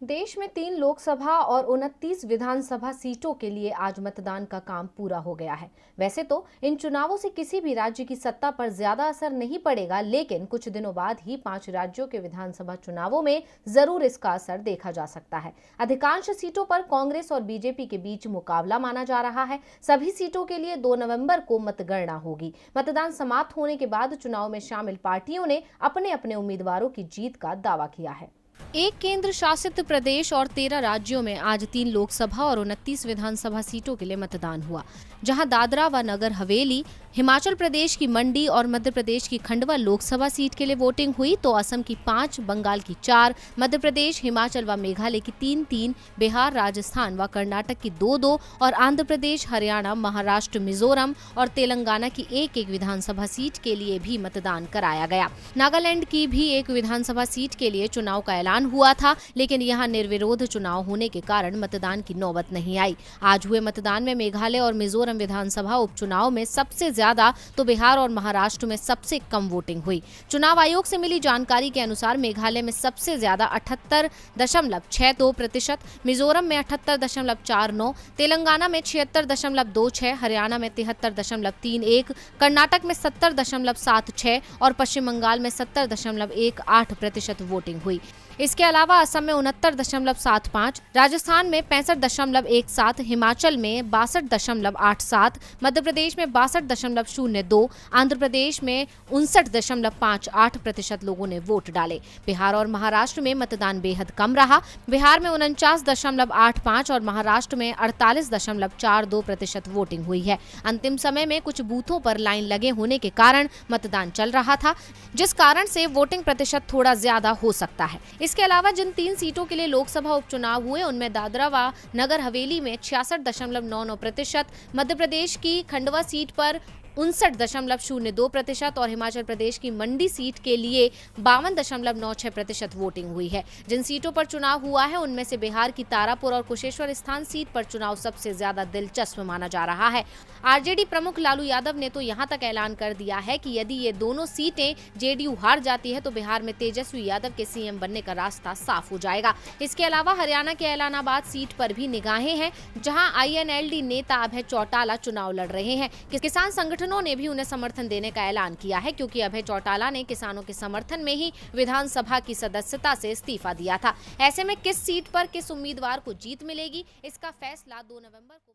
देश में 3 लोकसभा और 29 विधानसभा सीटों के लिए आज मतदान का काम पूरा हो गया है। वैसे तो इन चुनावों से किसी भी राज्य की सत्ता पर ज्यादा असर नहीं पड़ेगा, लेकिन कुछ दिनों बाद ही 5 राज्यों के विधानसभा चुनावों में जरूर इसका असर देखा जा सकता है। अधिकांश सीटों पर कांग्रेस और बीजेपी के बीच मुकाबला माना जा रहा है। सभी सीटों के लिए 2 नवंबर को मतगणना होगी। मतदान समाप्त होने के बाद चुनाव में शामिल पार्टियों ने अपने अपने उम्मीदवारों की जीत का दावा किया है। एक केंद्र शासित प्रदेश और 13 राज्यों में आज 3 लोकसभा और 29 विधानसभा सीटों के लिए मतदान हुआ, जहां दादरा व नगर हवेली, हिमाचल प्रदेश की मंडी और मध्य प्रदेश की खंडवा लोकसभा सीट के लिए वोटिंग हुई, तो असम की 5, बंगाल की 4, मध्य प्रदेश, हिमाचल व मेघालय की 3-3, बिहार, राजस्थान व कर्नाटक की 2-2 और आंध्र प्रदेश, हरियाणा, महाराष्ट्र, मिजोरम और तेलंगाना की 1-1 विधानसभा सीट के लिए भी मतदान कराया गया। नागालैंड की भी एक विधानसभा सीट के लिए चुनाव का ऐलान हुआ था, लेकिन यहां निर्विरोध चुनाव होने के कारण मतदान की नौबत नहीं आई। आज हुए मतदान में मेघालय और मिजोरम विधानसभा उपचुनाव में सबसे ज्यादा तो बिहार और महाराष्ट्र में सबसे कम वोटिंग हुई। चुनाव आयोग से मिली जानकारी के अनुसार मेघालय में सबसे ज्यादा 78.62%, मिजोरम में 78.49%, तेलंगाना में 76.26%, हरियाणा में 73.31%, कर्नाटक में 70.76% और पश्चिम बंगाल में 70.18% वोटिंग हुई। इसके अलावा असम में 69.75%, राजस्थान में 65.17%, हिमाचल में 62.87%, मध्य प्रदेश में 62.02%, आंध्र प्रदेश में 59.58% लोगों ने वोट डाले। बिहार और महाराष्ट्र में मतदान बेहद कम रहा। बिहार में 49.85% और महाराष्ट्र में 48.42% वोटिंग हुई है। अंतिम समय में कुछ बूथों पर लाइन लगे होने के कारण मतदान चल रहा था, जिस कारण से वोटिंग प्रतिशत थोड़ा ज्यादा हो सकता है। इसके अलावा जिन 3 सीटों के लिए लोकसभा उपचुनाव हुए, उनमें दादरा व नगर हवेली में 66.99%, मध्य प्रदेश की खंडवा सीट पर 59.02% और हिमाचल प्रदेश की मंडी सीट के लिए 52.96% वोटिंग हुई है। जिन सीटों पर चुनाव हुआ है, उनमें से बिहार की तारापुर और कुशेश्वर स्थान सीट पर चुनाव सबसे ज्यादा दिलचस्प माना जा रहा है। आरजेडी प्रमुख लालू यादव ने तो यहां तक ऐलान कर दिया है कि यदि ये दोनों सीटें जेडीयू हार जाती है तो बिहार में तेजस्वी यादव के सीएम बनने का रास्ता साफ हो जाएगा। इसके अलावा हरियाणा के ऐलानाबाद सीट पर भी निगाहें हैं, जहां आईएनएलडी नेता अभय चौटाला चुनाव लड़ रहे हैं। किसान संगठनों ने भी उन्हें समर्थन देने का ऐलान किया है, क्योंकि अभय चौटाला ने किसानों के समर्थन में ही विधानसभा की सदस्यता से इस्तीफा दिया था। ऐसे में किस सीट पर किस उम्मीदवार को जीत मिलेगी, इसका फैसला 2 नवंबर को